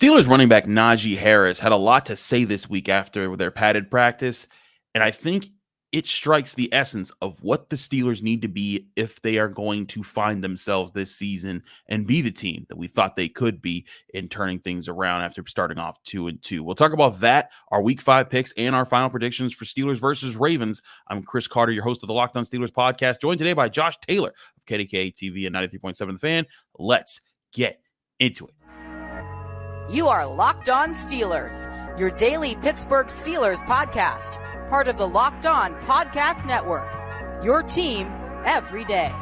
Steelers running back Najee Harris had a lot to say this week after their padded practice, and I think it strikes the essence of what the Steelers need to be if they are going to find themselves this season and be the team that we thought they could be in turning things around after starting off 2-2. We'll talk about that, our Week 5 picks, and our final predictions for Steelers versus Ravens. I'm Chris Carter, your host of the Locked On Steelers podcast, joined today by Josh Taylor of KDKA TV and 93.7 The Fan. Let's get into it. You are Locked On Steelers, your daily Pittsburgh Steelers podcast, part of the Locked On Podcast Network, your team every day.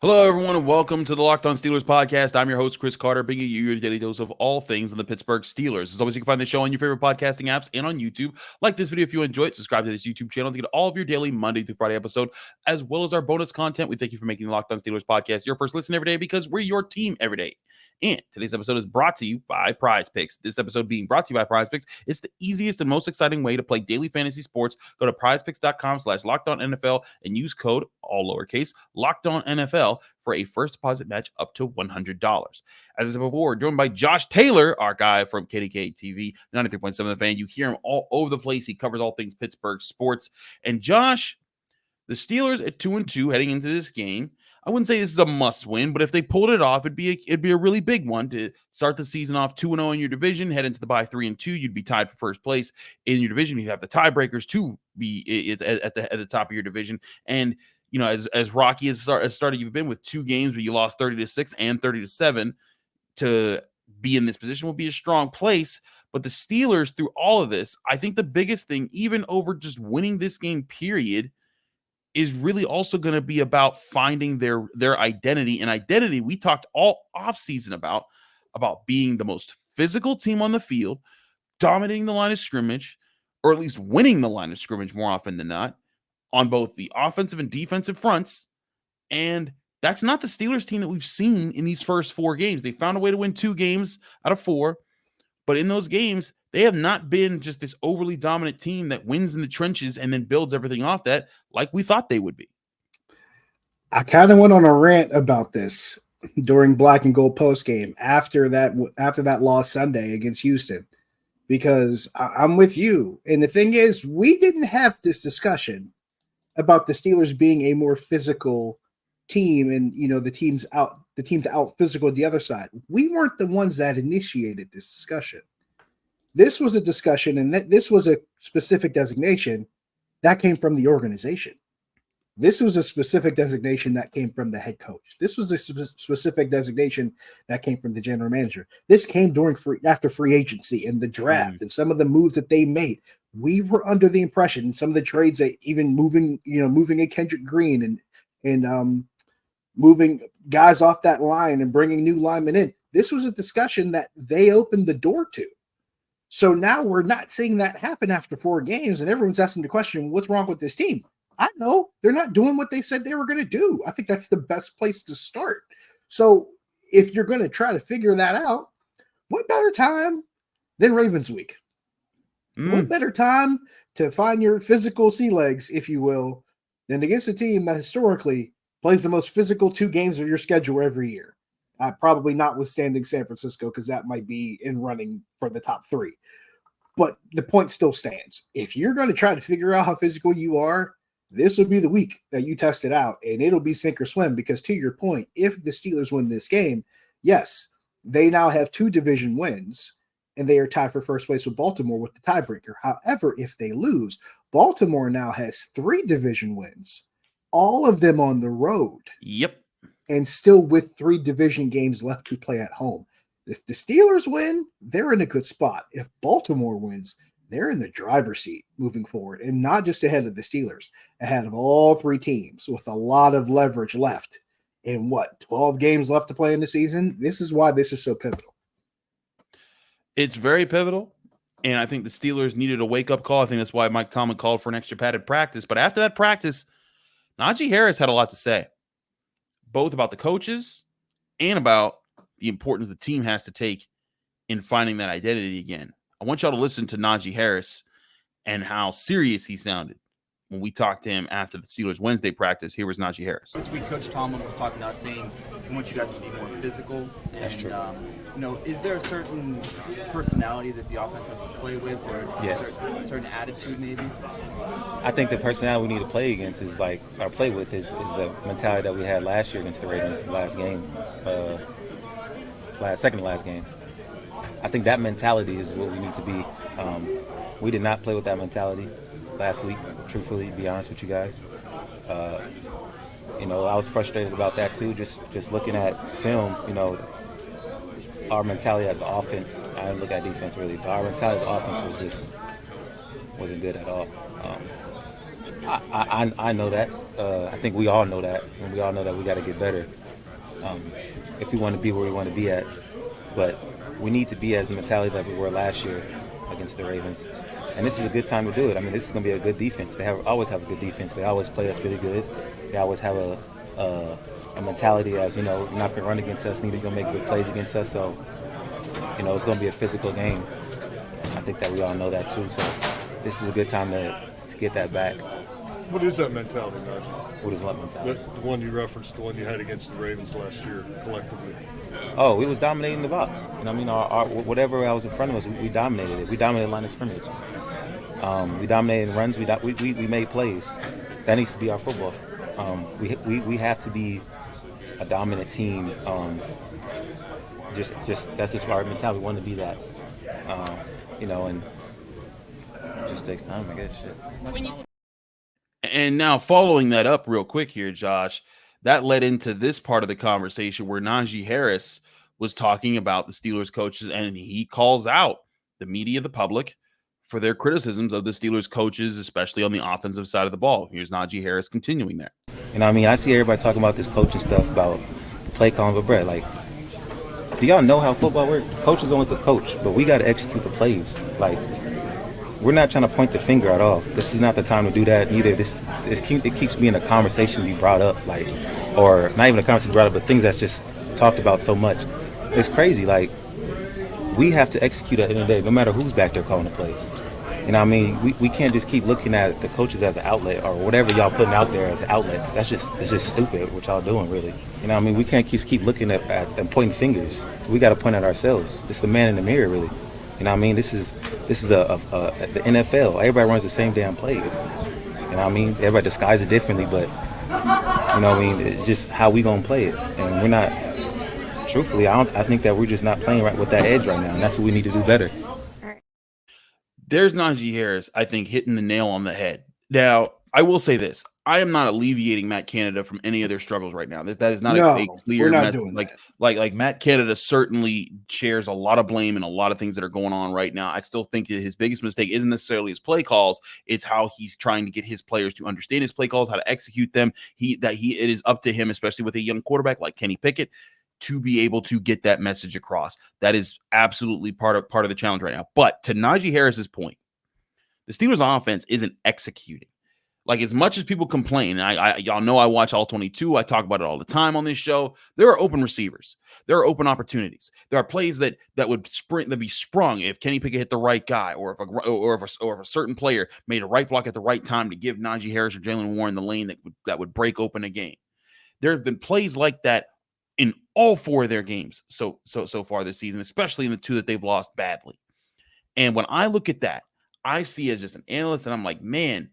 Hello, everyone, and welcome to the Locked On Steelers podcast. I'm your host, Chris Carter, bringing you your daily dose of all things on the Pittsburgh Steelers. As always, you can find the show on your favorite podcasting apps and on YouTube. Like this video if you enjoy it. Subscribe to this YouTube channel to get all of your daily Monday through Friday episode, as well as our bonus content. We thank you for making the Locked On Steelers podcast your first listen every day because we're your team every day. And today's episode is brought to you by PrizePicks. This episode being brought to you by PrizePicks. It's the easiest and most exciting way to play daily fantasy sports. Go to prizepicks.com/LockedOnNFL and use code, all lowercase, LockedOnNFL for a first deposit match up to $100. As I said before, we're joined by Josh Taylor, our guy from KDKA TV, 93.7 The Fan. You hear him all over the place. He covers all things Pittsburgh sports. And Josh, the Steelers at 2-2 heading into this game, I wouldn't say this is a must win, but if they pulled it off, it'd be a really big one to start the season off 2-0 in your division, head into the bye 3-2. You'd be tied for first place in your division. You'd have the tiebreakers to be at the top of your division. And you know, as rocky as started you've been with two games where you lost 30-6 and 30-7, to be in this position will be a strong place. But the Steelers, through all of this, I think the biggest thing, even over just winning this game, period, is really also going to be about finding their identity. And identity, we talked all offseason about being the most physical team on the field, dominating the line of scrimmage, or at least winning the line of scrimmage more often than not, on both the offensive and defensive fronts. And that's not the Steelers team that we've seen in these first four games. They found a way to win 2 games out of 4, but in those games, they have not been just this overly dominant team that wins in the trenches and then builds everything off that like we thought they would be. I kind of went on a rant about this during Black and Gold post game after that loss Sunday against Houston, because I'm with you. And the thing is, we didn't have this discussion about the Steelers being a more physical team and, you know, the team to out physical the other side. We weren't the ones that initiated this discussion. This was a discussion, and this was a specific designation that came from the organization. This was a specific designation that came from the head coach. This was a specific designation that came from the general manager. This came after free agency and the draft and some of the moves that they made. We were under the impression, some of the trades that even moving a Kendrick Green and moving guys off that line and bringing new linemen in. This was a discussion that they opened the door to. So now we're not seeing that happen after 4 games, and everyone's asking the question, what's wrong with this team? I know they're not doing what they said they were going to do. I think that's the best place to start. So if you're going to try to figure that out, what better time than Ravens week? What better time to find your physical sea legs, if you will, than against a team that historically plays the most physical 2 games of your schedule every year? Probably notwithstanding San Francisco, because that might be in running for the top 3. But the point still stands. If you're going to try to figure out how physical you are, this will be the week that you test it out, and it'll be sink or swim, because to your point, if the Steelers win this game, yes, they now have 2 division wins, and they are tied for first place with Baltimore with the tiebreaker. However, if they lose, Baltimore now has 3 division wins, all of them on the road. Yep. And still with 3 division games left to play at home. If the Steelers win, they're in a good spot. If Baltimore wins, they're in the driver's seat moving forward, and not just ahead of the Steelers, ahead of all 3 teams with a lot of leverage left. And 12 games left to play in the season? This is why this is so pivotal. It's very pivotal, and I think the Steelers needed a wake-up call. I think that's why Mike Tomlin called for an extra padded practice. But after that practice, Naji Harris had a lot to say, both about the coaches and about the importance the team has to take in finding that identity again. I want y'all to listen to Naji Harris and how serious he sounded when we talked to him after the Steelers Wednesday practice. Here was Najee Harris. This week, Coach Tomlin was talking to us saying we want you guys to be more physical. That's true. Is there a certain personality that the offense has to play with, or a certain attitude maybe? I think the personality we need to play against is the mentality that we had last year against the Ravens, the last game, second to last game. I think that mentality is what we need to be. We did not play with that mentality last week, truthfully, to be honest with you guys. I was frustrated about that too, just looking at film, our mentality as an offense, I didn't look at defense really, but our mentality as an offense wasn't good at all. I know that. I think we all know that, and we all know that we got to get better if we want to be where we want to be at. But we need to be as the mentality that we were last year against the Ravens. And this is a good time to do it. I mean, this is going to be a good defense. They always have a good defense. They always play us really good. They always have a mentality as, you're not going to run against us, neither going to make good plays against us. So, it's going to be a physical game. I think that we all know that too. So this is a good time to get that back. What is that mentality, Najee? What is what mentality? The one you referenced, the one you had against the Ravens last year, collectively. Oh, we was dominating the box. Our whatever was in front of us, we dominated it. We dominated line of scrimmage. We dominated runs. We made plays. That needs to be our football. We have to be a dominant team. Just that's just our mentality. We want to be that. And it just takes time, I guess. Shit. And now following that up real quick here, Josh, that led into this part of the conversation where Najee Harris was talking about the Steelers coaches, and he calls out the media, the public, for their criticisms of the Steelers coaches, especially on the offensive side of the ball. Here's Najee Harris continuing there. I see everybody talking about this coaching stuff, about play calling, but Brett, do y'all know how football works? Coaches only could coach, but we got to execute the plays. We're not trying to point the finger at all. This is not the time to do that either. It keeps being a conversation to be brought up, or not even a conversation brought up, but things that's just talked about so much. It's crazy. We have to execute at the end of the day, no matter who's back there calling the plays. We can't just keep looking at the coaches as an outlet or whatever y'all putting out there as outlets. It's just stupid what y'all doing, really. We can't just keep looking at and pointing fingers. We got to point at ourselves. It's the man in the mirror, really. This is the NFL. Everybody runs the same damn plays. Everybody disguises it differently, but it's just how we gonna play it. And we're not. Truthfully, I think that we're just not playing right with that edge right now, and that's what we need to do better. There's Najee Harris, I think, hitting the nail on the head. Now, I will say this. I am not alleviating Matt Canada from any of their struggles right now. That is not a clear message. Like Matt Canada certainly shares a lot of blame and a lot of things that are going on right now. I still think that his biggest mistake isn't necessarily his play calls. It's how he's trying to get his players to understand his play calls, how to execute them. It is up to him, especially with a young quarterback like Kenny Pickett, to be able to get that message across. That is absolutely part of the challenge right now. But to Najee Harris's point, the Steelers offense isn't executing. As much as people complain, y'all know I watch All 22. I talk about it all the time on this show. There are open receivers. There are open opportunities. There are plays that would be sprung if Kenny Pickett hit the right guy, or if a certain player made a right block at the right time to give Najee Harris or Jalen Warren the lane that would break open a game. There have been plays like that in all four of their games so far this season, especially in the two that they've lost badly. And when I look at that, I see as just an analyst, and I'm like, man,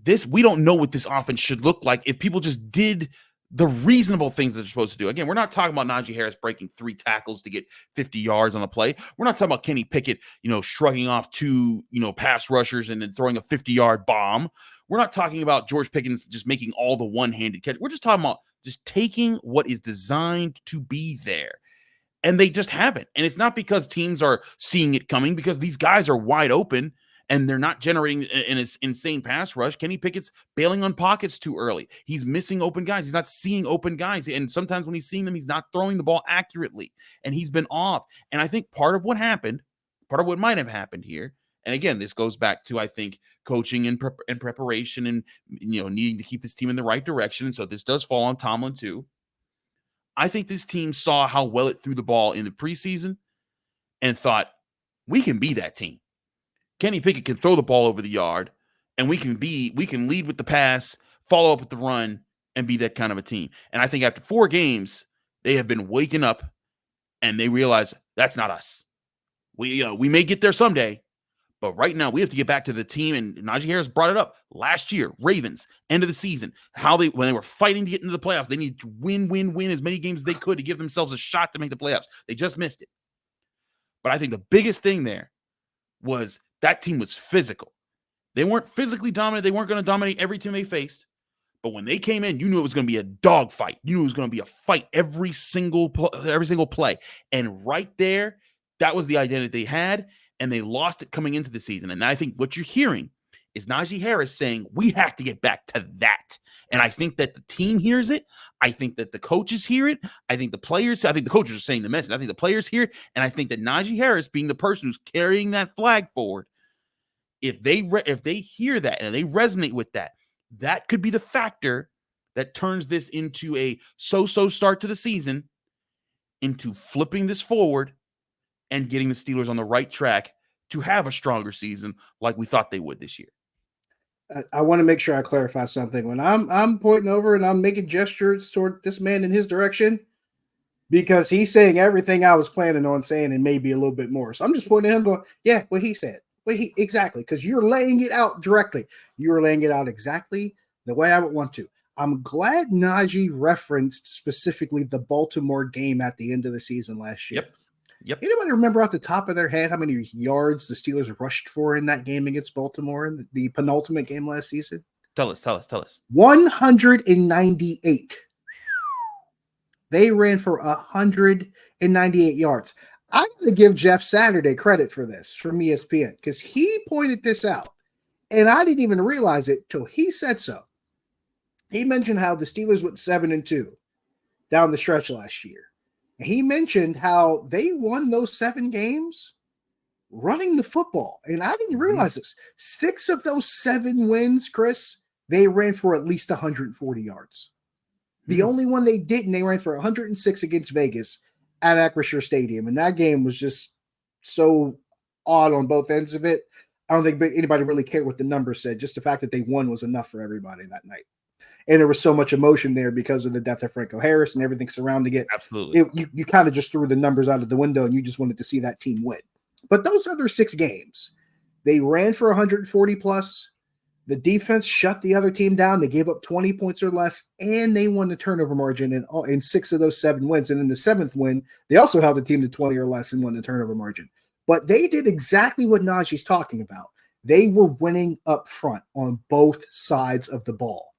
this, we don't know what this offense should look like if people just did the reasonable things that they're supposed to do. Again, we're not talking about Najee Harris breaking 3 tackles to get 50 yards on a play. We're not talking about Kenny Pickett, shrugging off 2, pass rushers and then throwing a 50-yard bomb. We're not talking about George Pickens just making all the one-handed catch. We're just talking about just taking what is designed to be there. And they just haven't. And it's not because teams are seeing it coming, because these guys are wide open and they're not generating an insane pass rush. Kenny Pickett's bailing on pockets too early. He's missing open guys. He's not seeing open guys. And sometimes when he's seeing them, he's not throwing the ball accurately. And he's been off. And I think part of what might have happened here, and again, this goes back to, I think, coaching and preparation and, needing to keep this team in the right direction. And so this does fall on Tomlin too. I think this team saw how well it threw the ball in the preseason and thought, we can be that team. Kenny Pickett can throw the ball over the yard, and we can lead with the pass, follow up with the run, and be that kind of a team. And I think after 4 games, they have been waking up, and they realize that's not us. We may get there someday, but right now we have to get back to the team. And Najee Harris brought it up last year. Ravens, end of the season, when they were fighting to get into the playoffs, they needed to win as many games as they could to give themselves a shot to make the playoffs. They just missed it. But I think the biggest thing there was that team was physical. They weren't physically dominant. They weren't going to dominate every team they faced. But when they came in, you knew it was going to be a dogfight. You knew it was going to be a fight every single play. And right there, that was the identity they had, and they lost it coming into the season. And I think what you're hearing is Najee Harris saying, we have to get back to that. And I think that the team hears it. I think that the coaches hear it. I think the coaches are saying the message. I think the players hear it. And I think that Najee Harris, being the person who's carrying that flag forward, if they hear that and they resonate with that, that could be the factor that turns this into a so-so start to the season into flipping this forward and getting the Steelers on the right track to have a stronger season like we thought they would this year. I want to make sure I clarify something. When I'm pointing over and I'm making gestures toward this man in his direction, because he's saying everything I was planning on saying and maybe a little bit more. So I'm just pointing at him going, yeah, what he said. Exactly, because you're laying it out directly. You are laying it out exactly the way I would want to. I'm glad Najee referenced specifically the Baltimore game at the end of the season last year. Yep. Anybody remember off the top of their head how many yards the Steelers rushed for in that game against Baltimore in the penultimate game last season? Tell us. 198. They ran for 198 yards. I'm going to give Jeff Saturday credit for this from ESPN because he pointed this out, and I didn't even realize it till he said so. He mentioned how the Steelers went 7-2 down the stretch last year. He mentioned how they won those 7 games running the football. And I didn't realize this. 6 of those 7 wins, Chris, they ran for at least 140 yards. The only one they didn't, they ran for 106 against Vegas at Acrisure Stadium. And that game was just so odd on both ends of it. I don't think anybody really cared what the numbers said. Just the fact that they won was enough for everybody that night. And there was so much emotion there because of the death of Franco Harris and everything surrounding it. Absolutely. You kind of just threw the numbers out of the window and you just wanted to see that team win. But those other 6 games, they ran for 140 plus. The defense shut the other team down. They gave up 20 points or less, and they won the turnover margin in 6 of those 7 wins. And in the 7th win, they also held the team to 20 or less and won the turnover margin. But they did exactly what Najee's talking about. They were winning up front on both sides of the ball.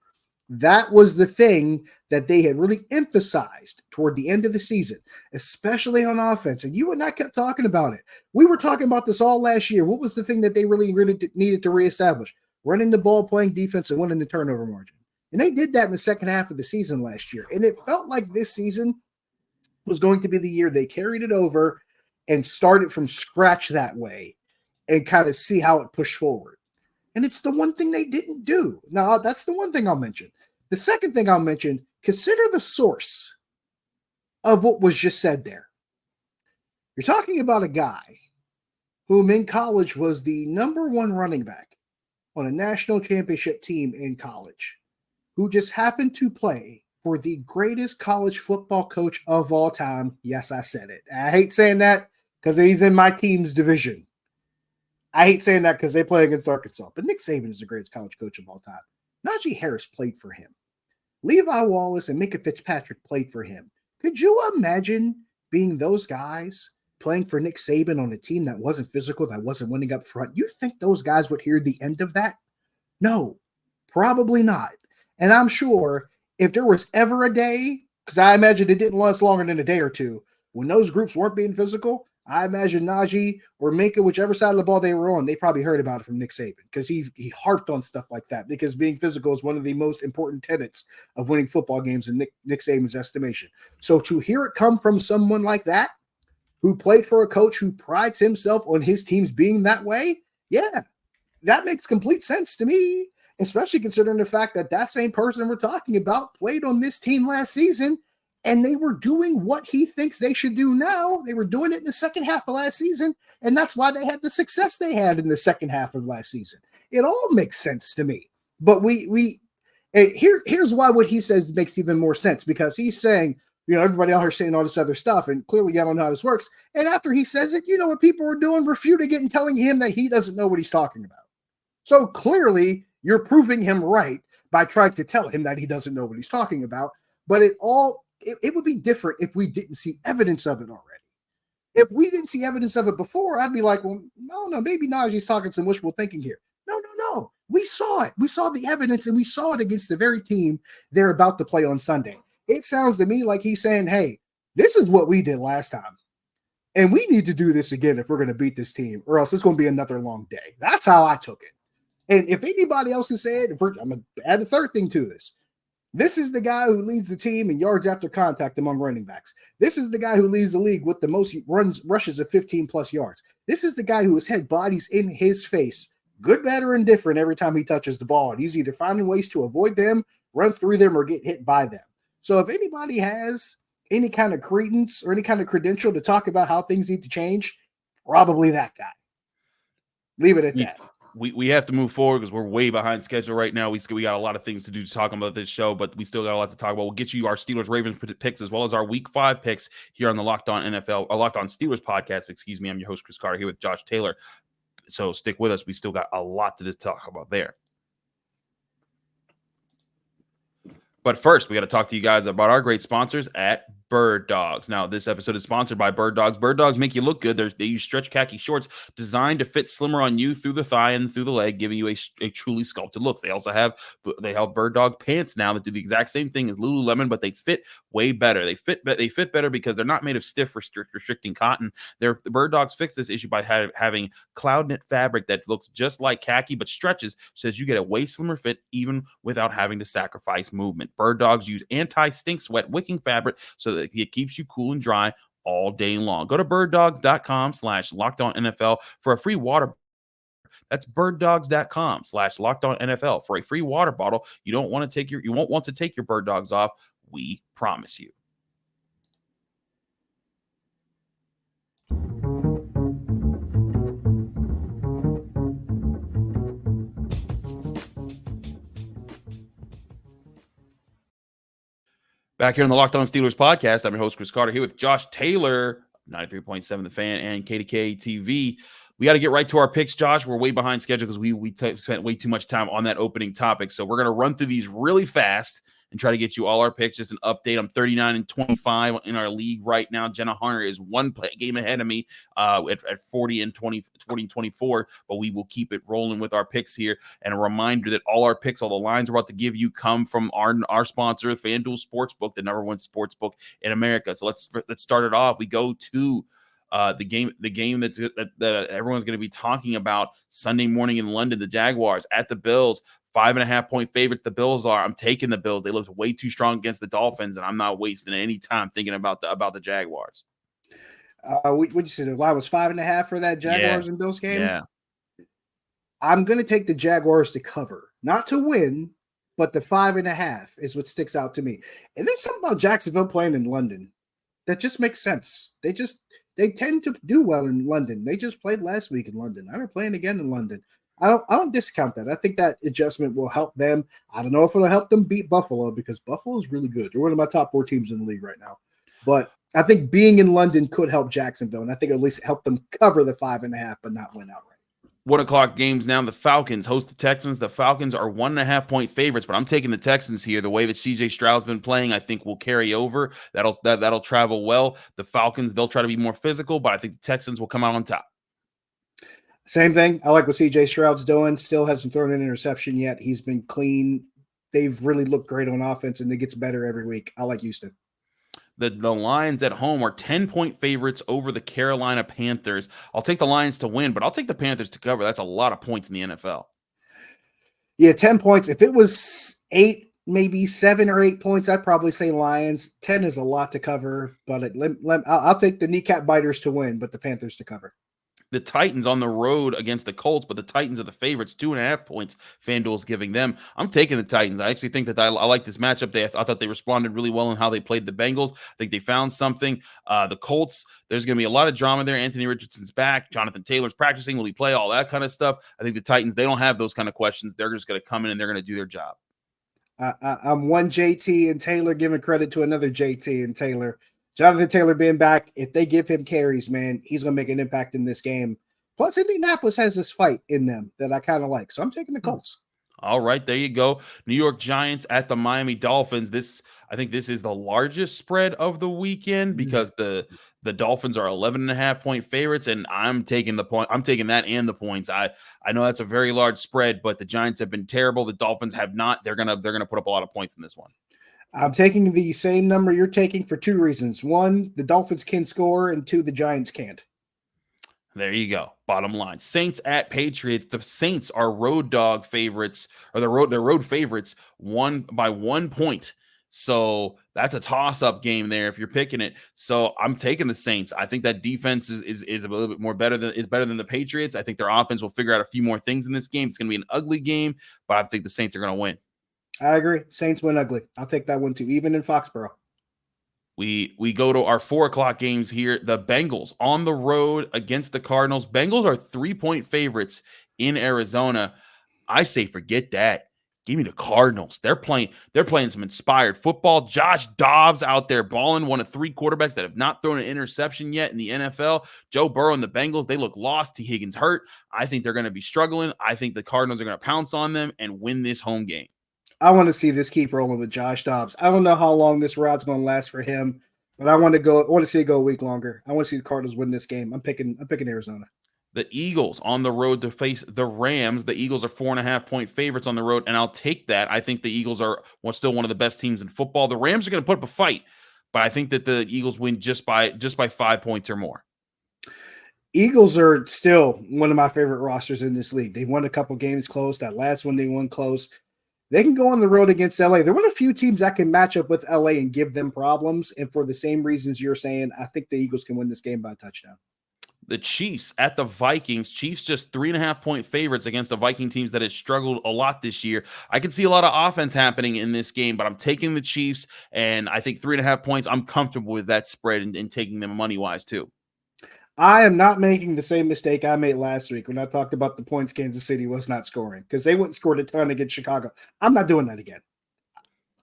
That was the thing that they had really emphasized toward the end of the season, especially on offense. And you and I kept talking about it. We were talking about this all last year. What was the thing that they really needed to reestablish? Running the ball, playing defense, and winning the turnover margin. And they did that in the second half of the season last year. And it felt like this season was going to be the year they carried it over and started from scratch that way and kind of see how it pushed forward. And it's the one thing they didn't do. Now, that's the one thing I'll mention. The second thing I'll mention, consider the source of what was just said there. You're talking about a guy whom in college was the number 1 running back on a national championship team in college, who just happened to play for the greatest college football coach of all time. Yes, I said it. I hate saying that because he's in my team's division. I hate saying that because they play against Arkansas, but Nick Saban is the greatest college coach of all time. Najee Harris played for him. Levi Wallace and Minka Fitzpatrick played for him. Could you imagine being those guys playing for Nick Saban on a team that wasn't physical, that wasn't winning up front? You think those guys would hear the end of that? No, probably not. And I'm sure if there was ever a day, because I imagine it didn't last longer than a day or two, when those groups weren't being physical, I imagine Najee or Minka, whichever side of the ball they were on, they probably heard about it from Nick Saban because he harped on stuff like that because being physical is one of the most important tenets of winning football games in Nick Saban's estimation. So to hear it come from someone like that, who played for a coach who prides himself on his teams being that way, yeah, that makes complete sense to me, especially considering the fact that that same person we're talking about played on this team last season And they were doing what he thinks they should do now. They were doing it in the second half of last season, and that's why they had the success they had in the second half of last season. It all makes sense to me. But here's why what he says makes even more sense, because he's saying, everybody out here saying all this other stuff, and clearly you don't know how this works. And after he says it, you know what people are doing? Refuting it and telling him that he doesn't know what he's talking about. So clearly you're proving him right by trying to tell him that he doesn't know what he's talking about. But it would be different if we didn't see evidence of it already. If we didn't see evidence of it before, I'd be like, well, no, maybe Najee's talking some wishful thinking here. No. We saw it. We saw the evidence, and we saw it against the very team they're about to play on Sunday. It sounds to me like he's saying, hey, this is what we did last time, and we need to do this again if we're going to beat this team, or else it's going to be another long day. That's how I took it. And if anybody else can say it, I'm going to add a third thing to this. This is the guy who leads the team in yards after contact among running backs. This is the guy who leads the league with the most rushes of 15-plus yards. This is the guy who has had bodies in his face, good, bad, or indifferent, every time he touches the ball. And he's either finding ways to avoid them, run through them, or get hit by them. So if anybody has any kind of credence or any kind of credential to talk about how things need to change, probably that guy. Leave it at that. We have to move forward because we're way behind schedule right now. We got a lot of things to do to talk about this show, but we still got a lot to talk about. We'll get you our Steelers Ravens picks as well as our Week 5 picks here on the Locked On Steelers podcast. Excuse me. I'm your host, Chris Carter, here with Josh Taylor. So stick with us. We still got a lot to just talk about there. But first, we got to talk to you guys about our great sponsors at Bird Dogs. Now, this episode is sponsored by Bird Dogs. Bird Dogs make you look good. They use stretch khaki shorts designed to fit slimmer on you through the thigh and through the leg, giving you a truly sculpted look. They also have Bird Dog pants now that do the exact same thing as Lululemon, but they fit way better. They fit better because they're not made of stiff restricting cotton. The Bird Dogs fix this issue by having cloud knit fabric that looks just like khaki but stretches, so that you get a way slimmer fit even without having to sacrifice movement. Bird Dogs use anti-stink sweat wicking fabric so that it keeps you cool and dry all day long. Go to birddogs.com/LockedOnNFL for a free water. That's birddogs.com/LockedOnNFL for a free water bottle. You won't want to take your Bird Dogs off. We promise you. Back here on the Locked On Steelers podcast, I'm your host, Chris Carter, here with Josh Taylor, 93.7 The Fan, and KDK TV. We got to get right to our picks, Josh. We're way behind schedule because we spent way too much time on that opening topic. So we're going to run through these really fast and try to get you all our picks. Just an update. I'm 39-25 in our league right now. Jenna Hunter is one game ahead of me at 40-24, but we will keep it rolling with our picks here. And a reminder that all our picks, all the lines we're about to give you, come from our sponsor, FanDuel Sportsbook, the number one sportsbook in America. So let's start it off. We go to the game that everyone's going to be talking about Sunday morning in London. The Jaguars at the Bills. 5.5-point favorites the Bills are. I'm taking the Bills. They looked way too strong against the Dolphins, and I'm not wasting any time thinking about the Jaguars. What'd you say? The line was 5.5 for that Jaguars and Bills game? Yeah. I'm going to take the Jaguars to cover. Not to win, but the 5.5 is what sticks out to me. And there's something about Jacksonville playing in London that just makes sense. They tend to do well in London. They just played last week in London. Now they're playing again in London. I don't discount that. I think that adjustment will help them. I don't know if it'll help them beat Buffalo because Buffalo is really good. They're one of my top 4 teams in the league right now. But I think being in London could help Jacksonville, and I think at least help them cover the 5.5 but not win outright. 1 o'clock games now. The Falcons host the Texans. The Falcons are 1.5-point favorites, but I'm taking the Texans here. The way that CJ Stroud's been playing, I think will carry over. That'll travel well. The Falcons, they'll try to be more physical, but I think the Texans will come out on top. Same thing. I like what CJ Stroud's doing. Still hasn't thrown an interception yet. He's been clean. They've really looked great on offense, and it gets better every week. I like Houston. The Lions at home are 10-point favorites over the Carolina Panthers. I'll take the Lions to win, but I'll take the Panthers to cover. That's a lot of points in the NFL. Yeah, 10 points. If it was 8, maybe 7 or 8 points, I'd probably say Lions. 10 is a lot to cover, but I'll take the kneecap biters to win, but the Panthers to cover. The Titans on the road against the Colts, but the Titans are the favorites, 2.5 points. FanDuel's giving them. I'm taking the Titans. I actually think that I like this matchup. I thought they responded really well in how they played the Bengals. I think they found something. The Colts, there's going to be a lot of drama there. Anthony Richardson's back. Jonathan Taylor's practicing. Will he play? All that kind of stuff. I think the Titans, they don't have those kind of questions. They're just going to come in and they're going to do their job. I'm one JT and Taylor giving credit to another JT and Taylor. Jonathan Taylor being back, if they give him carries, man, he's going to make an impact in this game. Plus, Indianapolis has this fight in them that I kind of like. So I'm taking the Colts. All right, there you go. New York Giants at the Miami Dolphins. I think this is the largest spread of the weekend because the Dolphins are 11.5-point favorites, and I'm taking the point. I'm taking that and the points. I know that's a very large spread, but the Giants have been terrible. The Dolphins have not. They're gonna put up a lot of points in this one. I'm taking the same number you're taking for two reasons. One, the Dolphins can score, and two, the Giants can't. There you go. Bottom line. Saints at Patriots. The Saints are road dog favorites, or they're road favorites by 1 point. So that's a toss-up game there if you're picking it. So I'm taking the Saints. I think that defense is a little bit more better than the Patriots. I think their offense will figure out a few more things in this game. It's going to be an ugly game, but I think the Saints are going to win. I agree. Saints win ugly. I'll take that one too, even in Foxborough. We go to our 4:00 games here. The Bengals on the road against the Cardinals. Bengals are 3-point favorites in Arizona. I say forget that. Give me the Cardinals. They're playing some inspired football. Josh Dobbs out there balling, one of 3 quarterbacks that have not thrown an interception yet in the NFL. Joe Burrow and the Bengals, they look lost. T. Higgins hurt. I think they're going to be struggling. I think the Cardinals are going to pounce on them and win this home game. I want to see this keep rolling with Josh Dobbs. I don't know how long this route's going to last for him, but I want to see it go a week longer. I want to see the Cardinals win this game. I'm picking Arizona. The Eagles on the road to face the Rams. The Eagles are 4.5-point favorites on the road, and I'll take that. I think the Eagles are still one of the best teams in football. The Rams are going to put up a fight, but I think that the Eagles win just by 5 points or more. Eagles are still one of my favorite rosters in this league. They won a couple games close. That last one they won close. They can go on the road against LA. They're one of the few teams that can match up with LA and give them problems. And for the same reasons you're saying, I think the Eagles can win this game by a touchdown. The Chiefs at the Vikings. Chiefs just 3.5-point favorites against the Viking teams that has struggled a lot this year. I can see a lot of offense happening in this game, but I'm taking the Chiefs, and I think 3.5 points, I'm comfortable with that spread and taking them money-wise too. I am not making the same mistake I made last week when I talked about the points Kansas City was not scoring because they wouldn't score a ton against Chicago. I'm not doing that again.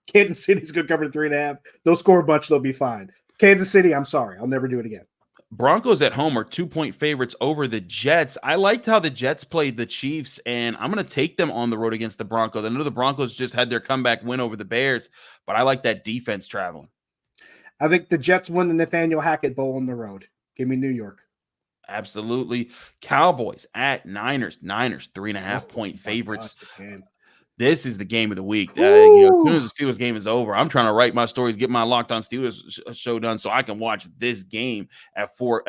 Kansas City's going to cover 3.5. They'll score a bunch. They'll be fine. Kansas City, I'm sorry. I'll never do it again. Broncos at home are 2-point favorites over the Jets. I liked how the Jets played the Chiefs, and I'm going to take them on the road against the Broncos. I know the Broncos just had their comeback win over the Bears, but I like that defense traveling. I think the Jets win the Nathaniel Hackett Bowl on the road. Give me New York. Absolutely. Cowboys at Niners. Niners 3.5-point favorites. This is the game of the week. As soon as the Steelers game is over, I'm trying to write my stories, get my Locked On Steelers show done so I can watch this game at 4.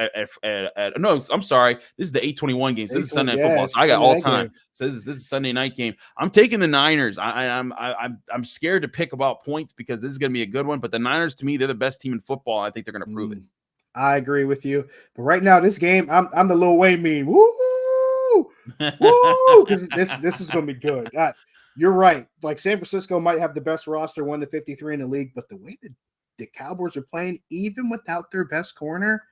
No, I'm sorry. This is the 8:21 game. So this is Sunday Night Football. So I got all time. So this is a Sunday night game. I'm taking the Niners. I'm scared to pick about points because this is going to be a good one. But the Niners, to me, they're the best team in football. I think they're going to prove it. I agree with you. But right now, this game, I'm the Lil Wayne meme. Woo! Because this is going to be good. You're right. Like San Francisco might have the best roster, 1-53 in the league, but the way that the Cowboys are playing, even without their best corner,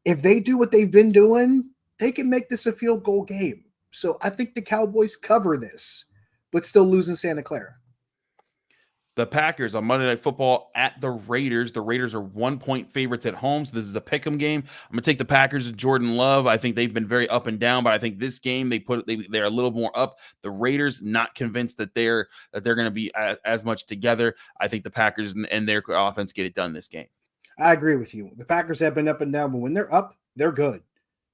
if they do what they've been doing, they can make this a field goal game. So I think the Cowboys cover this, but still losing Santa Clara. The Packers on Monday Night Football at the Raiders. The Raiders are 1-point favorites at home, so this is a pick'em game. I'm going to take the Packers and Jordan Love. I think they've been very up and down, but I think this game they're a little more up. The Raiders not convinced that they're going to be as much together. I think the Packers and their offense get it done this game. I agree with you. The Packers have been up and down, but when they're up, they're good.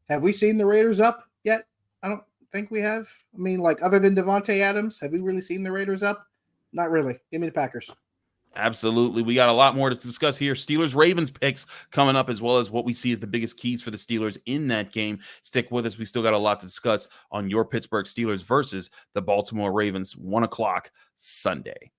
Have we seen the Raiders up yet? I don't think we have. I mean, like other than Devontae Adams, have we really seen the Raiders up? Not really. Give me the Packers. Absolutely. We got a lot more to discuss here. Steelers-Ravens picks coming up, as well as what we see as the biggest keys for the Steelers in that game. Stick with us. We still got a lot to discuss on your Pittsburgh Steelers versus the Baltimore Ravens, 1 o'clock Sunday.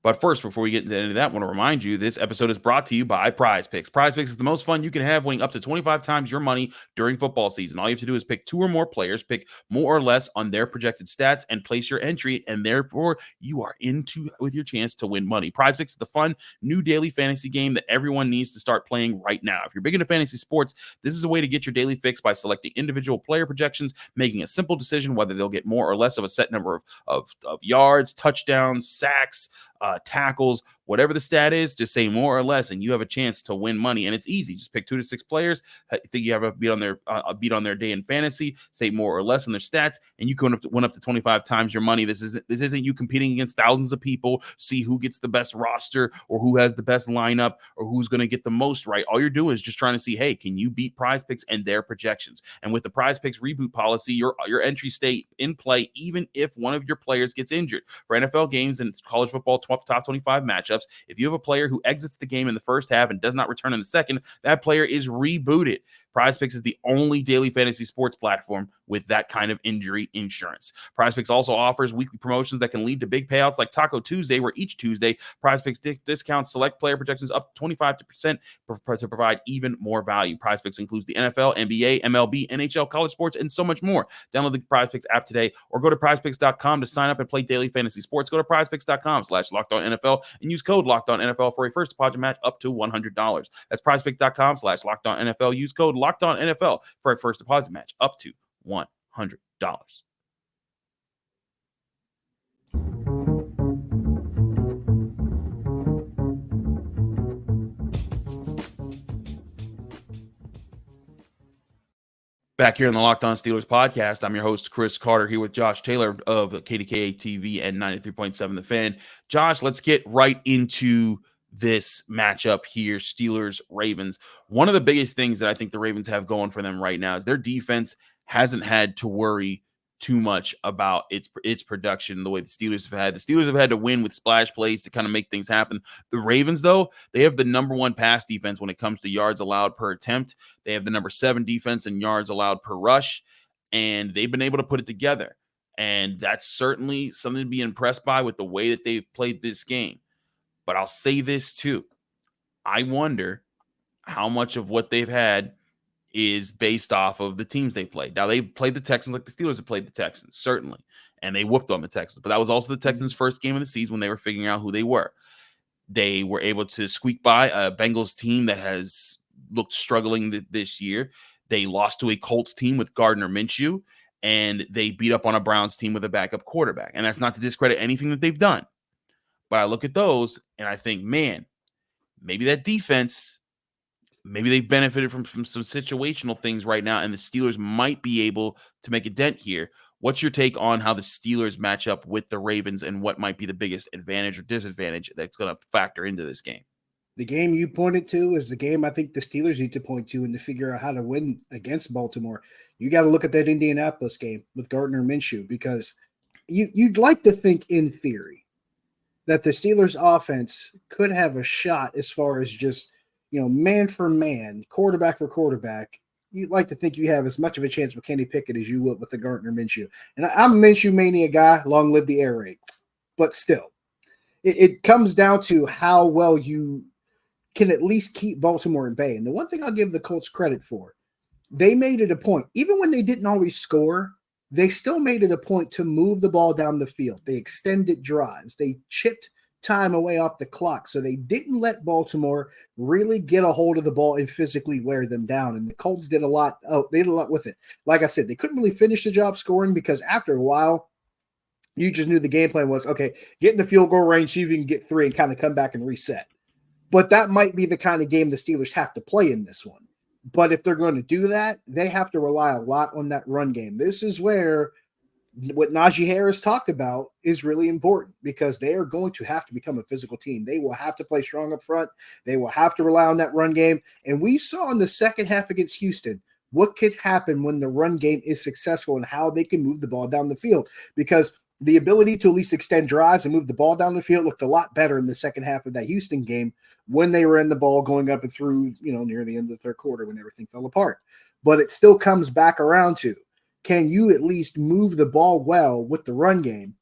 But first, before we get into any of that, I want to remind you this episode is brought to you by PrizePicks. PrizePicks is the most fun you can have, winning up to 25 times your money during football season. All you have to do is pick 2 or more players, pick more or less on their projected stats, and place your entry, and therefore you are into with your chance to win money. PrizePicks is the fun new daily fantasy game that everyone needs to start playing right now. If you're big into fantasy sports, this is a way to get your daily fix by selecting individual player projections, making a simple decision whether they'll get more or less of a set number of yards, touchdowns, sacks, tackles, whatever the stat is, just say more or less, and you have a chance to win money. And it's easy. Just pick 2 to 6 players. I think you have a beat on their day in fantasy, say more or less on their stats, and you can win up to 25 times your money. This isn't you competing against thousands of people, see who gets the best roster or who has the best lineup or who's going to get the most right. All you're doing is just trying to see, hey, can you beat PrizePicks and their projections? And with the PrizePicks reboot policy, your entry stay in play even if one of your players gets injured. For NFL games and college football top 25 matchups, if you have a player who exits the game in the first half and does not return in the second, that player is rebooted. PrizePicks is the only daily fantasy sports platform with that kind of injury insurance. PrizePicks also offers weekly promotions that can lead to big payouts like Taco Tuesday, where each Tuesday, PrizePicks discounts select player projections up 25% to provide even more value. PrizePicks includes the NFL, NBA, MLB, NHL, college sports, and so much more. Download the PrizePicks app today or go to PrizePicks.com to sign up and play daily fantasy sports. Go to PrizePicks.com/LockedOnNFL and use code LockedOnNFL for a first deposit match up to $100. That's PrizePicks.com/LockedOnNFL. Use code LockedOnNFL for a first deposit match up to $100. Back here in the Locked On Steelers podcast, I'm your host, Chris Carter, here with Josh Taylor of KDKA TV and 93.7 The Fan. Josh, let's get right into this matchup here, Steelers-Ravens. One of the biggest things that I think the Ravens have going for them right now is their defense hasn't had to worry too much about its production the way the Steelers have had. The Steelers have had to win with splash plays to kind of make things happen. The Ravens, though, they have the number 1 pass defense when it comes to yards allowed per attempt. They have the number 7 defense in yards allowed per rush, and they've been able to put it together. And that's certainly something to be impressed by with the way that they've played this game. But I'll say this too. I wonder how much of what they've had is based off of the teams they played. Now, they played the Texans like the Steelers have played the Texans, certainly, and they whooped on the Texans. But that was also the Texans' first game of the season when they were figuring out who they were. They were able to squeak by a Bengals team that has looked struggling this year. They lost to a Colts team with Gardner Minshew, and they beat up on a Browns team with a backup quarterback. And that's not to discredit anything that they've done. But I look at those, and I think, man, maybe that defense – maybe they've benefited from some situational things right now, and the Steelers might be able to make a dent here. What's your take on how the Steelers match up with the Ravens and what might be the biggest advantage or disadvantage that's going to factor into this game? The game you pointed to is the game I think the Steelers need to point to and to figure out how to win against Baltimore. You got to look at that Indianapolis game with Gardner Minshew, because you'd like to think in theory that the Steelers offense could have a shot as far as just, man for man, quarterback for quarterback. You'd like to think you have as much of a chance with Kenny Pickett as you would with the Gardner Minshew. And I'm a Minshew mania guy, long live the air raid. But still, it comes down to how well you can at least keep Baltimore in bay. And the one thing I'll give the Colts credit for, they made it a point, even when they didn't always score, they still made it a point to move the ball down the field. They extended drives. They chipped time away off the clock. So they didn't let Baltimore really get a hold of the ball and physically wear them down. And the Colts did a lot. They did a lot with it. Like I said, they couldn't really finish the job scoring because after a while, you just knew the game plan was, okay, get in the field goal range, see if you can get 3 and kind of come back and reset. But that might be the kind of game the Steelers have to play in this one. But if they're going to do that, they have to rely a lot on that run game. This is where what Naji Harris talked about is really important, because they are going to have to become a physical team. They will have to play strong up front. They will have to rely on that run game. And we saw in the second half against Houston what could happen when the run game is successful and how they can move the ball down the field, because the ability to at least extend drives and move the ball down the field looked a lot better in the second half of that Houston game when they were in the ball going up and through, near the end of the third quarter when everything fell apart. But it still comes back around to, can you at least move the ball well with the run game?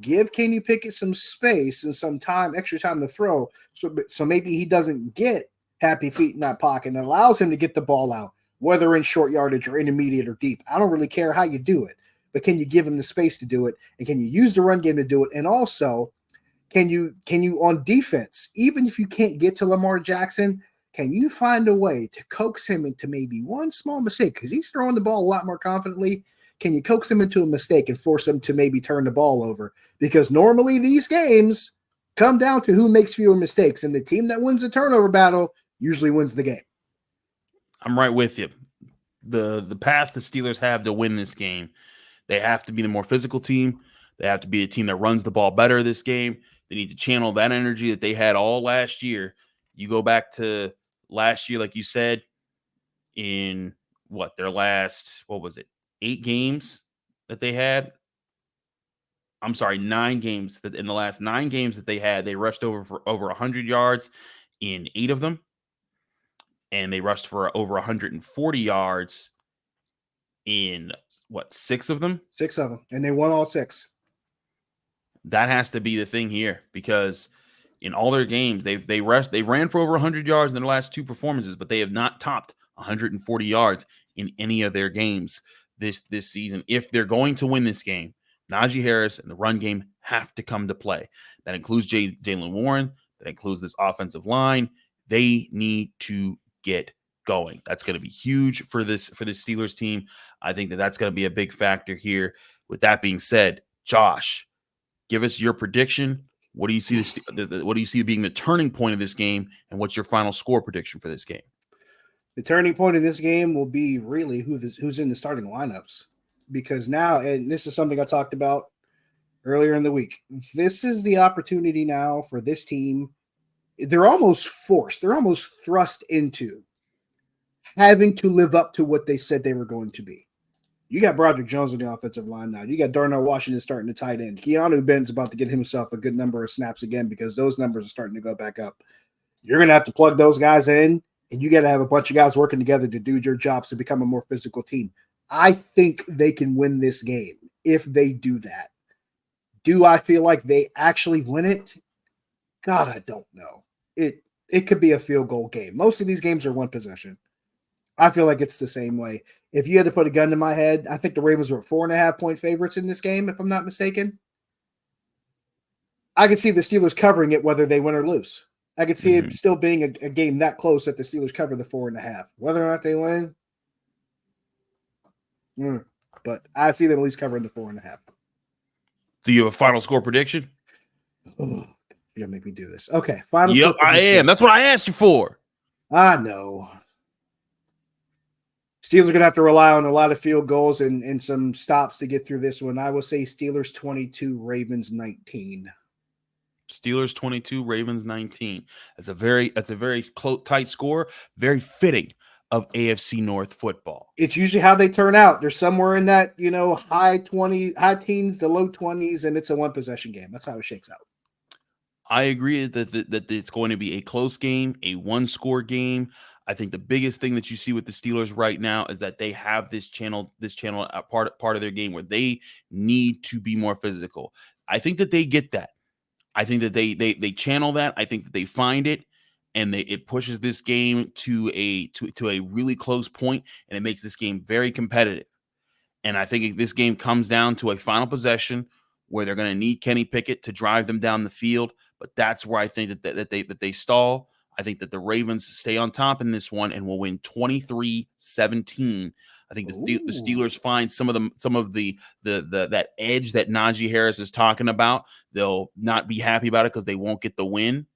Give Kenny Pickett some space and some time, extra time to throw, so maybe he doesn't get happy feet in that pocket, and allows him to get the ball out, whether in short yardage or intermediate or deep. I don't really care how you do it, but can you give him the space to do it, and can you use the run game to do it? And also, can you on defense, even if you can't get to Lamar Jackson, can you find a way to coax him into maybe one small mistake? Because he's throwing the ball a lot more confidently. Can you coax him into a mistake and force him to maybe turn the ball over? Because normally these games come down to who makes fewer mistakes, and the team that wins the turnover battle usually wins the game. I'm right with you. The path the Steelers have to win this game, they have to be the more physical team. They have to be a team that runs the ball better this game. They need to channel that energy that they had all last year. You go back to last year, like you said, in their last, 8 games that they had? I'm sorry, 9 games. That in the last 9 games that they had, they rushed for over 100 yards in 8 of them. And they rushed for over 140 yards in 6 of them? 6 of them. And they won all 6. That has to be the thing here, because in all their games, they ran for over 100 yards in their last 2 performances, but they have not topped 140 yards in any of their games this season. If they're going to win this game, Najee Harris and the run game have to come to play. That includes Jaylen Warren. That includes this offensive line. They need to get going. That's going to be huge for this Steelers team. I think that's going to be a big factor here. With that being said, Josh, give us your prediction. What do you see what do you see being the turning point of this game, and what's your final score prediction for this game? The turning point of this game will be really who's in the starting lineups, because now, and this is something I talked about earlier in the week, this is the opportunity now for this team. They're almost thrust into having to live up to what they said they were going to be. You got Broderick Jones on the offensive line now. You got Darnell Washington starting to tight end. Keeanu Benton's about to get himself a good number of snaps again, because those numbers are starting to go back up. You're going to have to plug those guys in, and you got to have a bunch of guys working together to do your jobs to become a more physical team. I think they can win this game if they do that. Do I feel like they actually win it? God, I don't know. It could be a field goal game. Most of these games are one possession. I feel like it's the same way. If you had to put a gun to my head, I think the Ravens were 4.5-point favorites in this game, if I'm not mistaken. I could see the Steelers covering it whether they win or lose. I could see it still being a game that close that the Steelers cover the 4.5. Whether or not they win, but I see them at least covering the 4.5. Do you have a final score prediction? Oh, you're gonna make me do this. Okay, final score prediction. I am. That's what I asked you for. I know. Steelers are going to have to rely on a lot of field goals and some stops to get through this one. I will say Steelers 22, Ravens 19. Steelers 22, Ravens 19. That's a very close, tight score. Very fitting of AFC North football. It's usually how they turn out. They're somewhere in that, high teens to low 20s, and it's a one possession game. That's how it shakes out. I agree that it's going to be a close game, a one-score game. I think the biggest thing that you see with the Steelers right now is that they have this channel part of their game where they need to be more physical. I think that they get that. I think that they channel that. I think that they find it, and it pushes this game to a really close point, and it makes this game very competitive. And I think this game comes down to a final possession where they're going to need Kenny Pickett to drive them down the field. But that's where I think that they stall. I think that the Ravens stay on top in this one and will win 23-17. I think the Steelers find some of the that edge that Naji Harris is talking about. They'll not be happy about it because they won't get the win.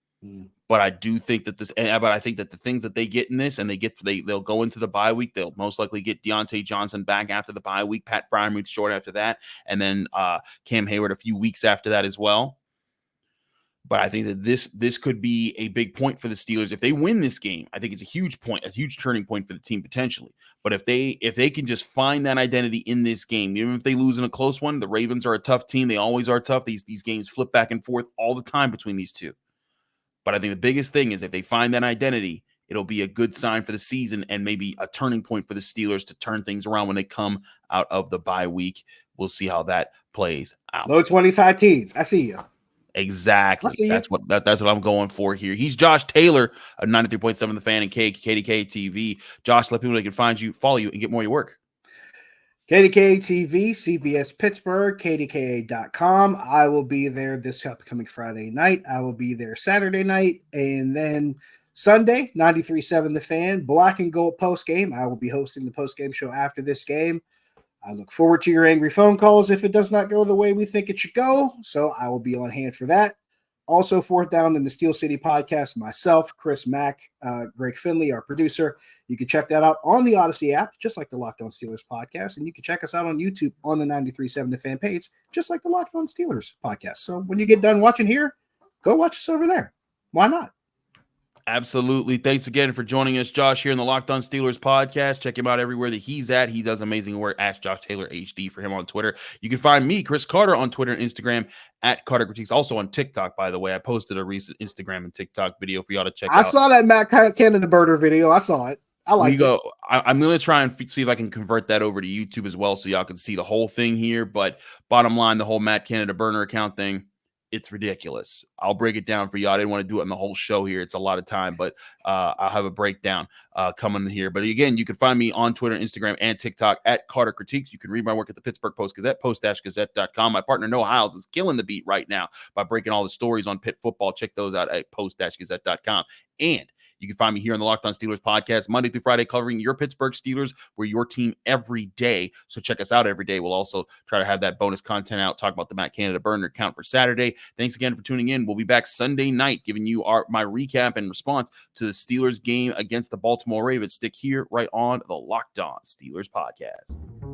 But I do think that I think that the things that they get in this, and they'll go into the bye week. They'll most likely get Deontay Johnson back after the bye week, Pat Freiermuth short after that, and then Cam Hayward a few weeks after that as well. But I think that this could be a big point for the Steelers. If they win this game, I think it's a huge turning point for the team potentially. But if they can just find that identity in this game, even if they lose in a close one, the Ravens are a tough team. They always are tough. These games flip back and forth all the time between these two. But I think the biggest thing is if they find that identity, it'll be a good sign for the season and maybe a turning point for the Steelers to turn things around when they come out of the bye week. we'll see how that plays out. Low 20s, high teens. I see you. Exactly. I see That's you. what I'm going for here. He's Josh Taylor of 93.7 The Fan and KDK TV. Josh, let people know they can find you, follow you, and get more of your work. KDK TV, CBS Pittsburgh, KDKA.com. I will be there this upcoming Friday night. I will be there Saturday night. And then Sunday, 93.7 The Fan, black and gold post game. I will be hosting the post game show after this game. I look forward to your angry phone calls if it does not go the way we think it should go. So I will be on hand for that. Also, Fourth Down in the Steel City podcast, myself, Chris Mack, Greg Finley, our producer. You can check that out on the Odyssey app, just like the Locked On Steelers podcast. And you can check us out on YouTube on the 93.7 The Fan page, just like the Locked On Steelers podcast. So when you get done watching here, go watch us over there. Why not? Absolutely. Thanks again for joining us, Josh, here in the Locked On Steelers podcast. Check him out everywhere that he's at. He does amazing work. Ask Josh Taylor HD for him on Twitter. You can find me, Chris Carter, on Twitter and Instagram at Carter Critiques. Also on TikTok, by the way. I posted a recent Instagram and TikTok video for y'all to check out. I saw that Matt Canada Birder video. I saw it. I like it. I'm going to try and see if I can convert that over to YouTube as well so y'all can see the whole thing here. But bottom line, the whole Matt Canada burner account thing, it's ridiculous. I'll break it down for you. I didn't want to do it in the whole show here. It's a lot of time, but I'll have a breakdown coming here. But again, you can find me on Twitter, Instagram, and TikTok at Carter Critiques. You can read my work at the Pittsburgh Post-Gazette, post-gazette.com. My partner, Noah Hiles, is killing the beat right now by breaking all the stories on Pitt football. Check those out at post-gazette.com. And you can find me here on the Locked On Steelers podcast, Monday through Friday, covering your Pittsburgh Steelers. We're your team every day. So check us out every day. We'll also try to have that bonus content out, talk about the Matt Canada burner account for Saturday. Thanks again for tuning in. We'll be back Sunday night giving you my recap and response to the Steelers game against the Baltimore Ravens. Stick here right on the Locked On Steelers podcast.